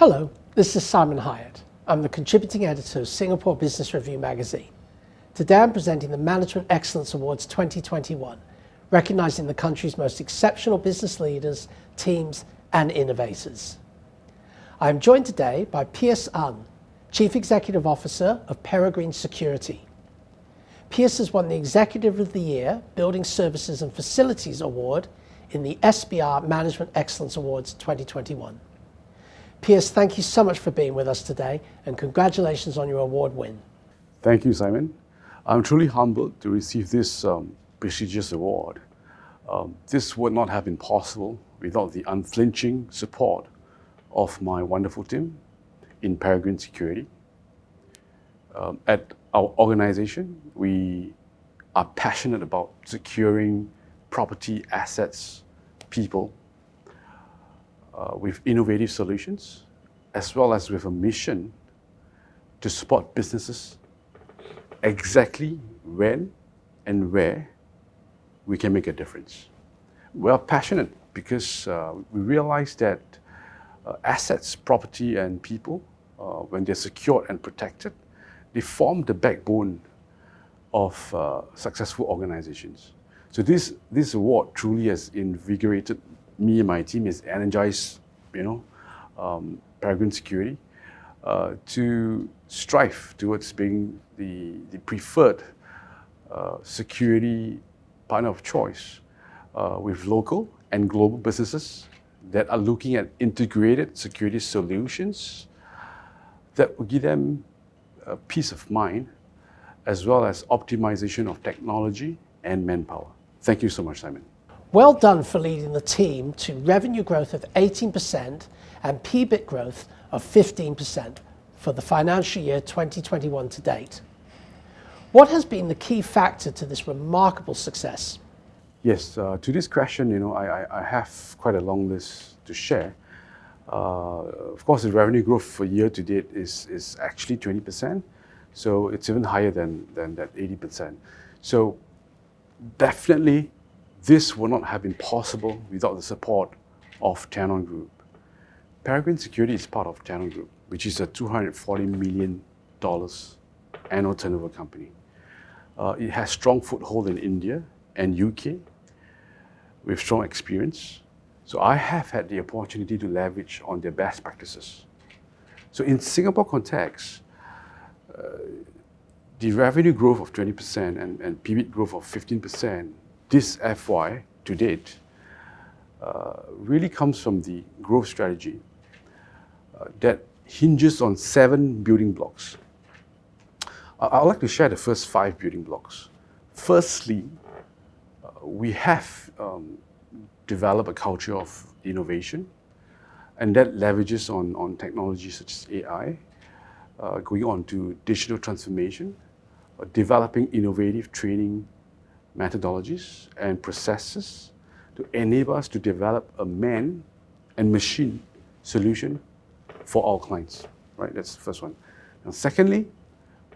Hello, this is Simon Hyatt. I'm the contributing editor of Singapore Business Review magazine. Today I'm presenting the Management Excellence Awards 2021, recognizing the country's most exceptional business leaders, teams and innovators. I am joined today by Piers Ng, Chief Executive Officer of Peregrine Security. Piers has won the Executive of the Year Building Services and Facilities Award in the SBR Management Excellence Awards 2021. Piers, thank you so much for being with us today and congratulations on your award win. Thank you, Simon. I'm truly humbled to receive this prestigious award. This would not have been possible without the unflinching support of my wonderful team in Peregrine Security. At our organization, we are passionate about securing property, assets, people, with innovative solutions, as well as with a mission to support businesses exactly when and where we can make a difference. We are passionate because we realize that assets, property, and people, when they're secured and protected, they form the backbone of successful organizations. So this award truly has invigorated me and my team, has energized, Peregrine Security to strive towards being the preferred security partner of choice with local and global businesses that are looking at integrated security solutions that will give them peace of mind, as well as optimization of technology and manpower. Thank you so much, Simon. Well done for leading the team to revenue growth of 18% and PBIT growth of 15% for the financial year 2021 to date. What has been the key factor to this remarkable success? Yes, to this question, I have quite a long list to share. Of course, the revenue growth for year to date is actually 20%, so it's even higher than that 80%. So definitely, this would not have been possible without the support of Tenon Group. Peregrine Security is part of Tenon Group, which is a $240 million annual turnover company. It has strong foothold in India and UK with strong experience. So I have had the opportunity to leverage on their best practices. So in Singapore context, the revenue growth of 20% and PBIT growth of 15% this FY to date really comes from the growth strategy that hinges on 7 building blocks. I'd like to share the first 5 building blocks. Firstly, we have developed a culture of innovation, and that leverages on technology such as AI, going on to digital transformation, developing innovative training methodologies and processes to enable us to develop a man and machine solution for our clients, right? That's the first one. Now, secondly,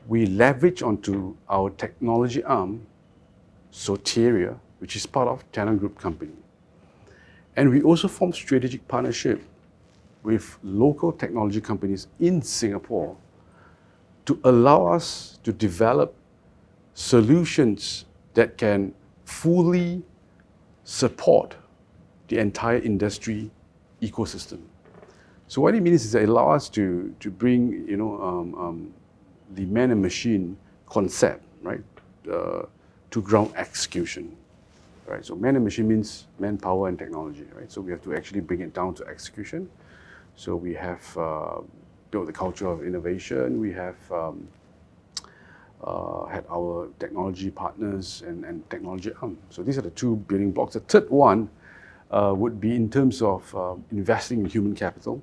we leverage onto our technology arm, Soteria, which is part of Tenon Group company. And we also form strategic partnership with local technology companies in Singapore to allow us to develop solutions that can fully support the entire industry ecosystem. So what it means is that it allows us to bring the man and machine concept, right, to ground execution, right? So man and machine means manpower and technology, right? So we have to actually bring it down to execution. So we have built the culture of innovation. We have had our technology partners and technology arm. So these are the 2 building blocks. The third one would be in terms of investing in human capital.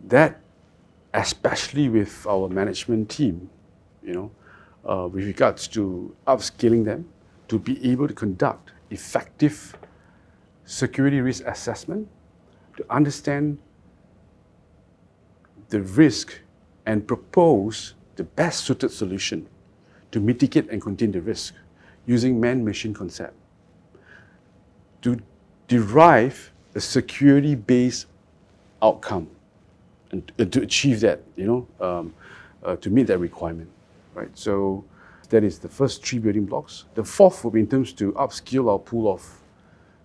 That, especially with our management team, with regards to upskilling them to be able to conduct effective security risk assessment, to understand the risk and propose the best suited solution to mitigate and contain the risk using man-machine concept, to derive a security-based outcome and to achieve that, to meet that requirement, right? So that is the first 3 building blocks. The fourth will be in terms to upskill our pool of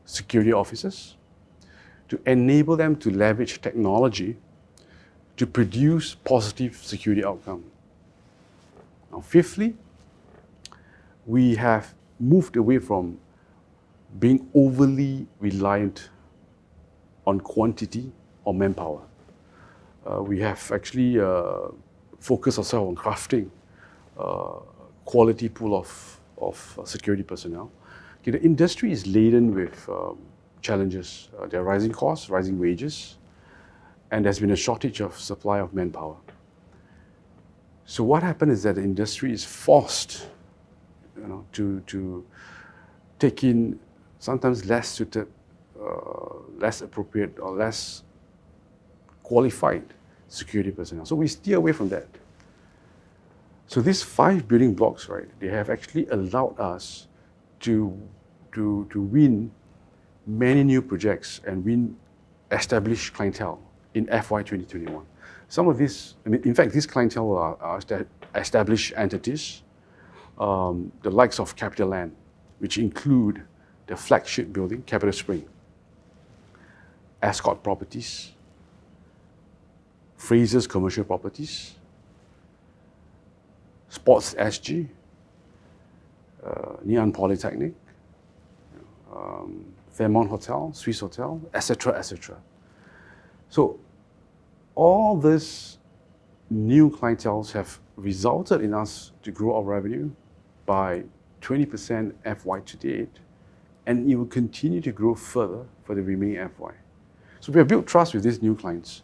security officers, to enable them to leverage technology to produce positive security outcome. Now, fifthly, we have moved away from being overly reliant on quantity or manpower. We have actually focused ourselves on crafting quality pool of security personnel. Okay, the industry is laden with challenges. There are rising costs, rising wages, and there's been a shortage of supply of manpower. So what happened is that the industry is forced, to take in sometimes less suited, less appropriate, or less qualified security personnel. So we steer away from that. So these 5 building blocks, right, they have actually allowed us to win many new projects and win established clientele in FY 2021. Some of these, in fact, these clientele are established entities, the likes of CapitaLand, which include the flagship building, Capital Spring, Ascot Properties, Fraser's Commercial Properties, Sports SG, Ngee Ann Polytechnic, Fairmont Hotel, Swiss Hotel, etc., etc. So all these new clienteles have resulted in us to grow our revenue by 20% FY to date, and it will continue to grow further for the remaining FY. So we have built trust with these new clients,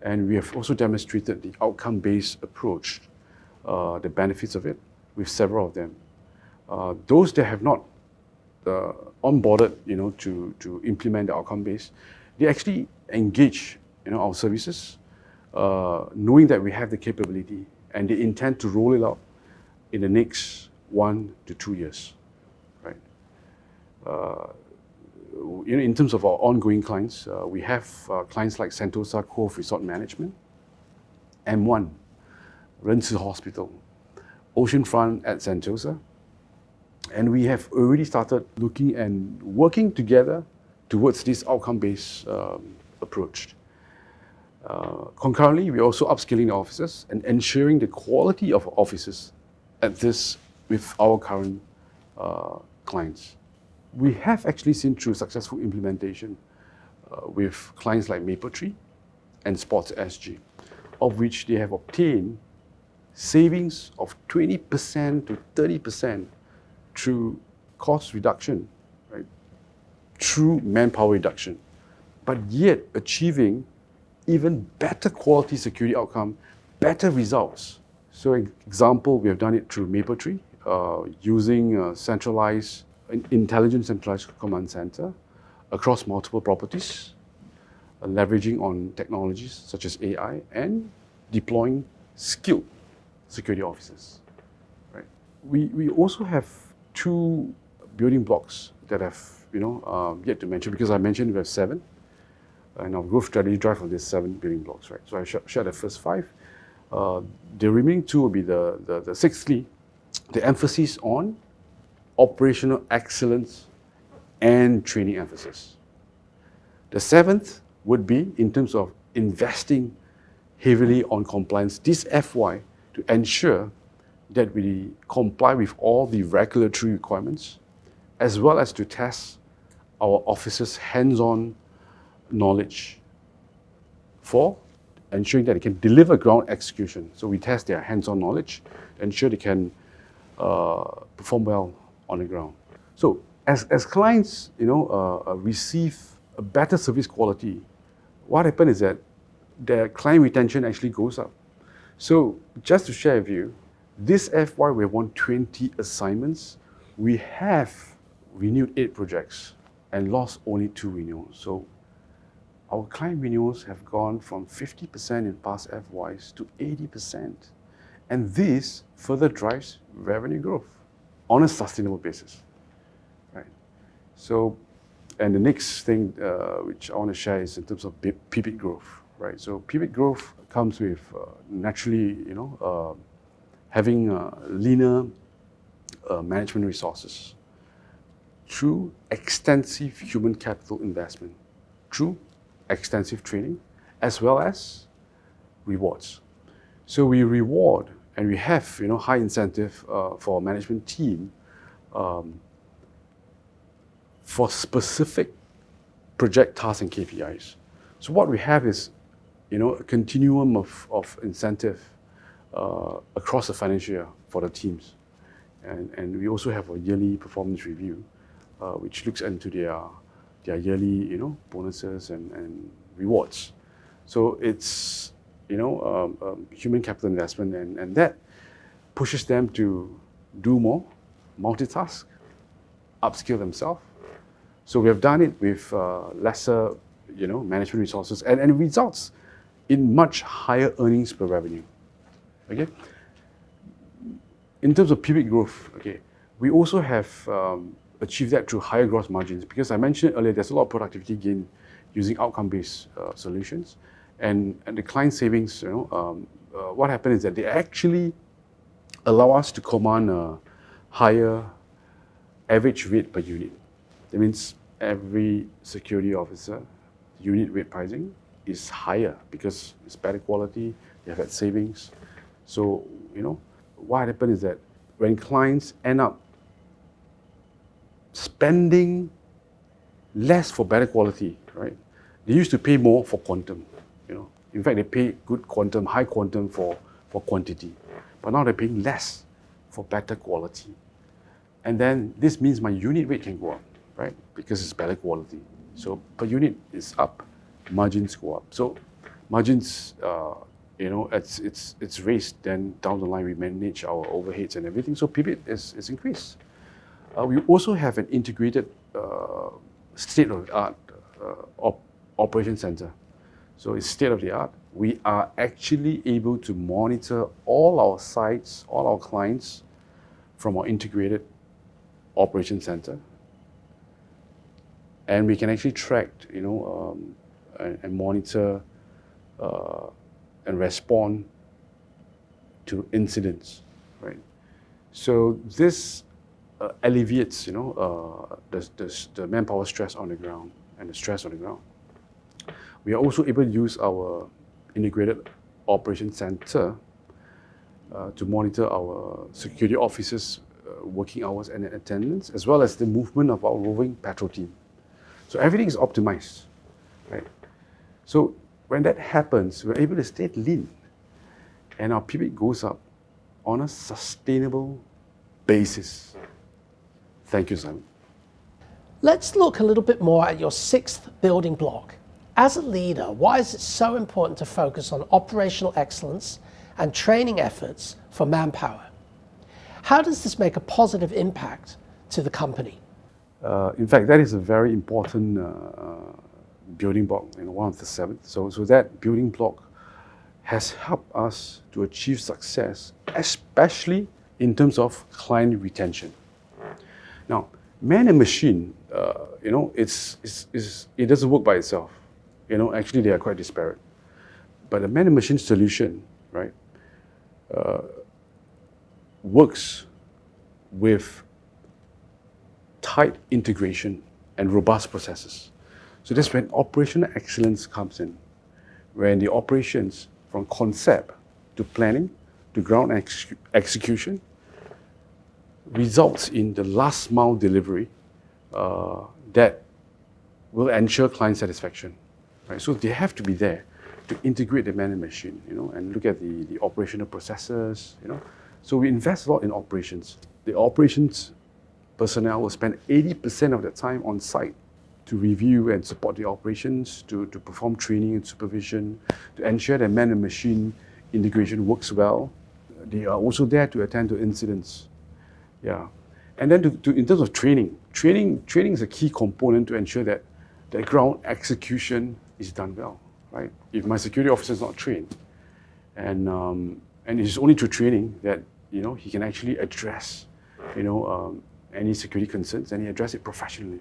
and we have also demonstrated the outcome-based approach, the benefits of it, with several of them. Those that have not onboarded, to implement the outcome-based, they actually engage, our services, knowing that we have the capability, and they intend to roll it out in the next 1 to 2 years, right? In terms of our ongoing clients, we have clients like Sentosa Cove Resort Management, M1, Renci Hospital, Oceanfront at Sentosa, and we have already started looking and working together towards this outcome-based approach. Concurrently, we're also upskilling the officers and ensuring the quality of officers at this with our current clients. We have actually seen through successful implementation with clients like Mapletree and Sports SG, of which they have obtained savings of 20% to 30% through cost reduction, right? Through manpower reduction, but yet achieving even better quality security outcome, better results. So, example, we have done it through Mapletree, using centralized command center across multiple properties, leveraging on technologies such as AI, and deploying skilled security officers. Right. We also have 2 building blocks that have yet to mention, because I mentioned we have 7, and our growth strategy drive on these 7 building blocks. Right. So I shared the first 5. The remaining 2 will be the sixthly, the emphasis on operational excellence and training emphasis. The 7th would be in terms of investing heavily on compliance this FY to ensure that we comply with all the regulatory requirements, as well as to test our officers' hands-on knowledge for ensuring that they can deliver ground execution. So we test their hands-on knowledge, ensure they can perform well on the ground. So as clients, receive a better service quality, what happens is that their client retention actually goes up. So just to share with you, this FY we have won 20 assignments. We have renewed 8 projects and lost only 2 renewals. So our client renewals have gone from 50% in past FYs to 80%. And this further drives revenue growth on a sustainable basis. Right. So And the next thing which I want to share is in terms of PBIT growth, right? So PBIT growth comes with naturally, having leaner management resources through extensive human capital investment, through extensive training, as well as rewards. So we reward and we have high incentive for our management team for specific project tasks and KPIs. So what we have is a continuum of incentive across the financial year for the teams. And we also have a yearly performance review, which looks into their yearly bonuses and rewards. So it's human capital investment, and that pushes them to do more, multitask, upskill themselves. So we have done it with lesser management resources, and it results in much higher earnings per revenue. Okay. In terms of PBIT growth, okay, we also have achieved that through higher gross margins, because I mentioned earlier there's a lot of productivity gain using outcome-based solutions, and the client savings. What happened is that they actually allow us to command a higher average rate per unit. That means every security officer unit rate pricing is higher because it's better quality. They have had savings. So what happened is that when clients end up spending less for better quality, right? They used to pay more for quantum. In fact, they pay good quantum, high quantum for quantity, but now they're paying less for better quality. And then this means my unit rate can go up, right? Because it's better quality. So per unit is up, margins go up. So margins, it's raised. Then down the line we manage our overheads and everything. So PBIT is increased. We also have an integrated state-of-the-art operation center. So it's state-of-the-art. We are actually able to monitor all our sites, all our clients from our integrated operation center. And we can actually track, and monitor and respond to incidents, right? So this alleviates, the manpower stress on the ground and the stress on the ground. We are also able to use our integrated operation center to monitor our security officers' working hours and attendance, as well as the movement of our roving patrol team. So everything is optimized, right? So when that happens, we're able to stay lean, and our PBIT goes up on a sustainable basis. Thank you, Simon. Let's look a little bit more at your sixth building block. As a leader, why is it so important to focus on operational excellence and training efforts for manpower? How does this make a positive impact to the company? In fact, that is a very important building block, one of the 7. So that building block has helped us to achieve success, especially in terms of client retention. Now, man and machine, it doesn't work by itself. Actually they are quite disparate. But a man and machine solution, right, works with tight integration and robust processes. So that's when operational excellence comes in, when the operations from concept to planning to ground execution results in the last mile delivery that will ensure client satisfaction. Right? So they have to be there to integrate the man and machine, and look at the operational processes, So we invest a lot in operations. The operations personnel will spend 80% of their time on site to review and support the operations, to perform training and supervision, to ensure that man and machine integration works well. They are also there to attend to incidents. Yeah. And then in terms of training is a key component to ensure that the ground execution is done well, right? If my security officer is not trained, and it's only through training that he can actually address any security concerns, and he address it professionally.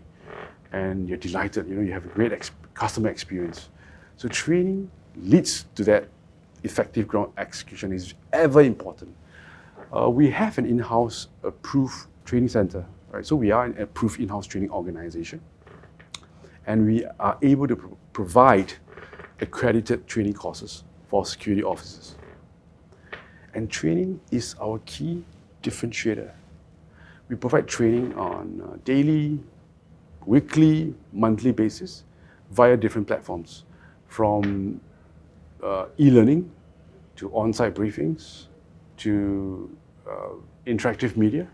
and you're delighted, you have a great customer experience. So training leads to that effective ground execution is ever important. We have an in-house approved training center, right? So we are an approved in-house training organization, and we are able to provide accredited training courses for security officers. And training is our key differentiator. We provide training on a daily, weekly, monthly basis via different platforms, from e-learning to on-site briefings to interactive media,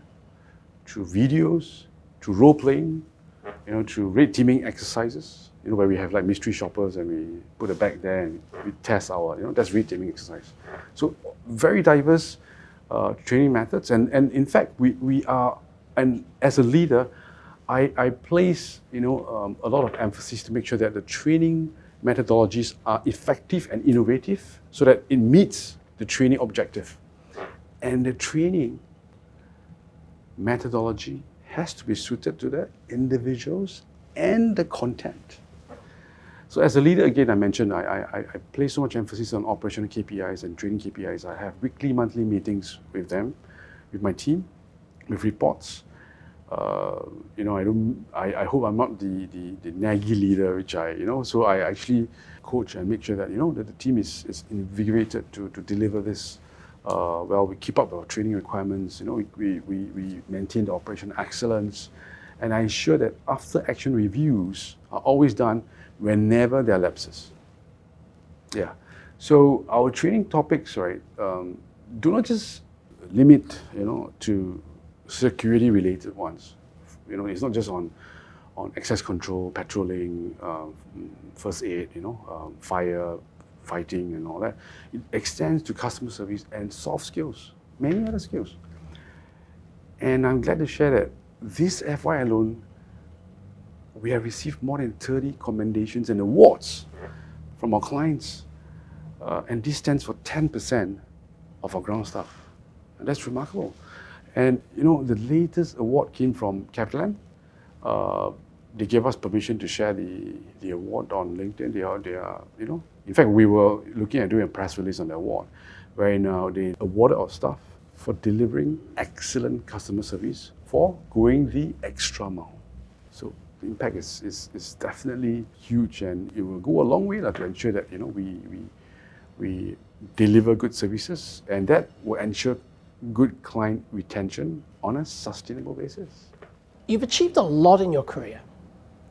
to videos, to role-playing, to red teaming exercises, where we have like mystery shoppers and we put a bag there and we test our, that's red teaming exercise. So very diverse training methods, and in fact we are, and as a leader, I place a lot of emphasis to make sure that the training methodologies are effective and innovative so that it meets the training objective. And the training methodology has to be suited to the individuals and the content. So as a leader, again, I mentioned I place so much emphasis on operational KPIs and training KPIs. I have weekly, monthly meetings with them, with my team, with reports. I hope I'm not the naggy leader, which so I actually coach and make sure that, that the team is invigorated to deliver this. We keep up our training requirements, we maintain the operational excellence, and I ensure that after action reviews are always done whenever there are lapses. Yeah. So our training topics, right, do not just limit, to security related ones. It's not just on access control, patrolling, first aid, fire, fighting and all that. It extends to customer service and soft skills, many other skills. And I'm glad to share that this FY alone, we have received more than 30 commendations and awards from our clients. And this stands for 10% of our ground staff. And that's remarkable. And the latest award came from CapitaLand. They gave us permission to share the award on LinkedIn. They are, in fact, we were looking at doing a press release on the award, where they awarded our staff for delivering excellent customer service for going the extra mile. So the impact is definitely huge, and it will go a long way to ensure that we deliver good services, and that will ensure good client retention on a sustainable basis. You've achieved a lot in your career.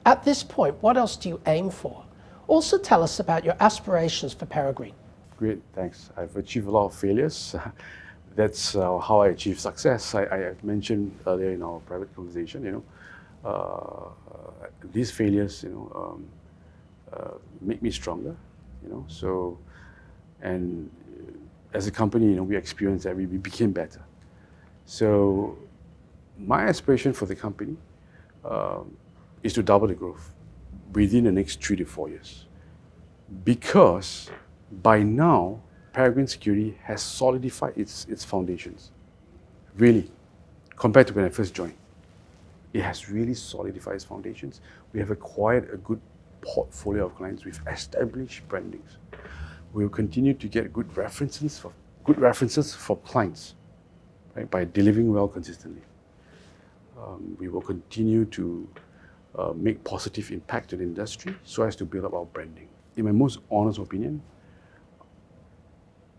At this point, what else do you aim for? Also tell us about your aspirations for Peregrine. Great, thanks. I've achieved a lot of failures. That's how I achieve success. I mentioned earlier in our private conversation, these failures, make me stronger, So, and as a company, we experienced that we became better. So, my aspiration for the company is to double the growth within the next 3 to 4 years. Because by now, Peregrine Security has solidified its foundations. Really, compared to when I first joined. It has really solidified its foundations. We have acquired a good portfolio of clients with established brandings. We will continue to get good references for clients, right, by delivering well consistently. We will continue to make positive impact to the industry so as to build up our branding. In my most honest opinion,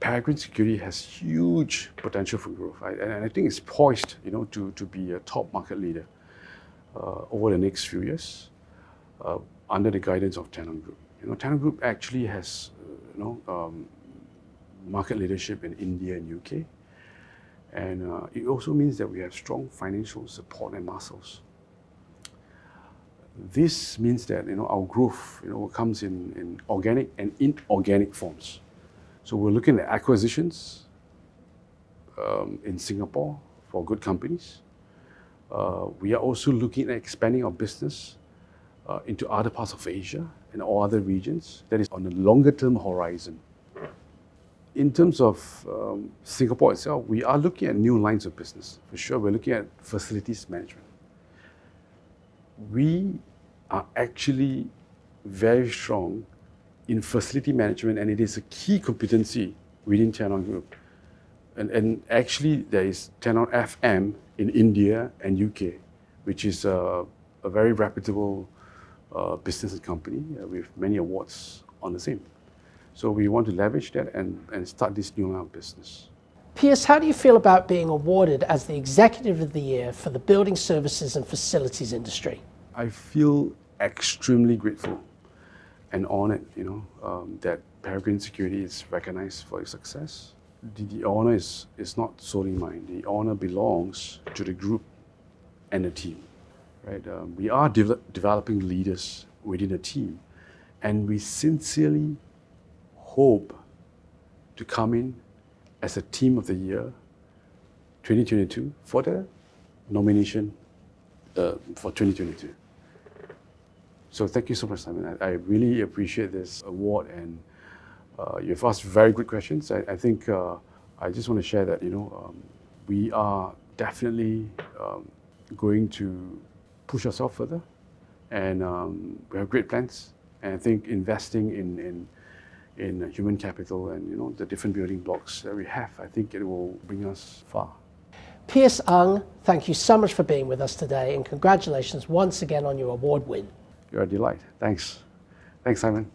Peregrine Security has huge potential for growth, and I think it's poised, to be a top market leader over the next few years under the guidance of Tenon Group. Tenon Group actually has, market leadership in India and UK, and it also means that we have strong financial support and muscles. This means that our growth comes in organic and inorganic forms. So we're looking at acquisitions in Singapore for good companies. We are also looking at expanding our business into other parts of Asia and all other regions. That is on a longer term horizon. In terms of Singapore itself, we are looking at new lines of business. For sure, we're looking at facilities management. We are actually very strong in facility management, and it is a key competency within Tenon Group. And actually, there is Tenon FM in India and UK, which is a very reputable business and company with many awards on the same. So we want to leverage that and start this new line of business. Piers, how do you feel about being awarded as the Executive of the Year for the building services and facilities industry? I feel extremely grateful and honored, that Peregrine Security is recognized for its success. The honor is not solely mine. The honor belongs to the group and the team. Right? We are developing leaders within the team, and we sincerely hope to come in as a Team of the Year 2022 for the nomination for 2022. So thank you so much, Simon. I really appreciate this award, and you've asked very good questions. I think I just want to share that we are definitely going to push ourselves further, and we have great plans. And I think investing in human capital and the different building blocks that we have, I think it will bring us far. Piers Ng, thank you so much for being with us today, and congratulations once again on your award win. You're a delight. Thanks. Thanks, Simon.